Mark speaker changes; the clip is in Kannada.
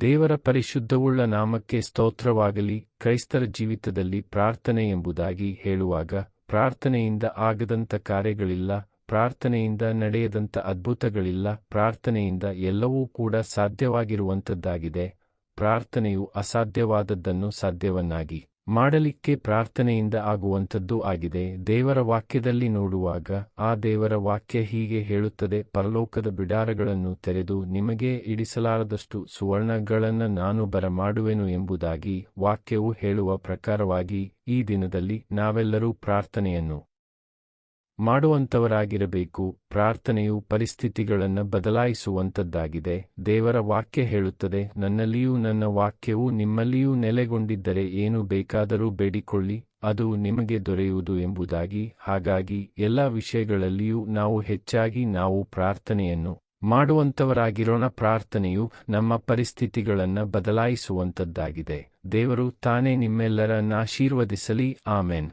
Speaker 1: ದೇವರ ಪರಿಶುದ್ಧವುಳ್ಳ ನಾಮಕ್ಕೆ ಸ್ತೋತ್ರವಾಗಲಿ. ಕ್ರೈಸ್ತರ ಜೀವಿತದಲ್ಲಿ ಪ್ರಾರ್ಥನೆ ಎಂಬುದಾಗಿ ಹೇಳುವಾಗ ಪ್ರಾರ್ಥನೆಯಿಂದ ಆಗದಂಥ ಕಾರ್ಯಗಳಿಲ್ಲ, ಪ್ರಾರ್ಥನೆಯಿಂದ ನಡೆಯದಂಥ ಅದ್ಭುತಗಳಿಲ್ಲ, ಪ್ರಾರ್ಥನೆಯಿಂದ ಎಲ್ಲವೂ ಕೂಡ ಸಾಧ್ಯವಾಗಿರುವಂಥದ್ದಾಗಿದೆ. ಪ್ರಾರ್ಥನೆಯು ಅಸಾಧ್ಯವಾದದ್ದನ್ನು ಸಾಧ್ಯವನ್ನಾಗಿ ಮಾಡಲಿಕ್ಕೆ ಪ್ರಾರ್ಥನೆಯಿಂದ ಆಗುವಂಥದ್ದು ಆಗಿದೆ. ದೇವರ ವಾಕ್ಯದಲ್ಲಿ ನೋಡುವಾಗ ಆ ದೇವರ ವಾಕ್ಯ ಹೀಗೆ ಹೇಳುತ್ತದೆ, ಪರಲೋಕದ ಬಿಡಾರಗಳನ್ನು ತೆರೆದು ನಿಮಗೆ ಇಡಿಸಲಾರದಷ್ಟು ಸುವರ್ಣಗಳನ್ನು ನಾನು ಬರಮಾಡುವೆನು ಎಂಬುದಾಗಿ ವಾಕ್ಯವು ಹೇಳುವ ಪ್ರಕಾರವಾಗಿ ಈ ದಿನದಲ್ಲಿ ನಾವೆಲ್ಲರೂ ಪ್ರಾರ್ಥನೆಯನ್ನು ಮಾಡುವಂಥವರಾಗಿರಬೇಕು. ಪ್ರಾರ್ಥನೆಯು ಪರಿಸ್ಥಿತಿಗಳನ್ನು ಬದಲಾಯಿಸುವಂಥದ್ದಾಗಿದೆ. ದೇವರ ವಾಕ್ಯ ಹೇಳುತ್ತದೆ, ನನ್ನಲ್ಲಿಯೂ ನನ್ನ ವಾಕ್ಯವು ನಿಮ್ಮಲ್ಲಿಯೂ ನೆಲೆಗೊಂಡಿದ್ದರೆ ಏನು ಬೇಕಾದರೂ ಬೇಡಿಕೊಳ್ಳಿ, ಅದು ನಿಮಗೆ ದೊರೆಯುವುದು ಎಂಬುದಾಗಿ. ಹಾಗಾಗಿ ಎಲ್ಲ ವಿಷಯಗಳಲ್ಲಿಯೂ ನಾವು ಹೆಚ್ಚಾಗಿ ನಾವು ಪ್ರಾರ್ಥನೆಯನ್ನು ಮಾಡುವಂಥವರಾಗಿರೋಣ. ಪ್ರಾರ್ಥನೆಯು ನಮ್ಮ ಪರಿಸ್ಥಿತಿಗಳನ್ನು ಬದಲಾಯಿಸುವಂಥದ್ದಾಗಿದೆ. ದೇವರು ತಾನೇ ನಿಮ್ಮೆಲ್ಲರನ್ನ ಆಶೀರ್ವದಿಸಲಿ. ಆಮೆನ್.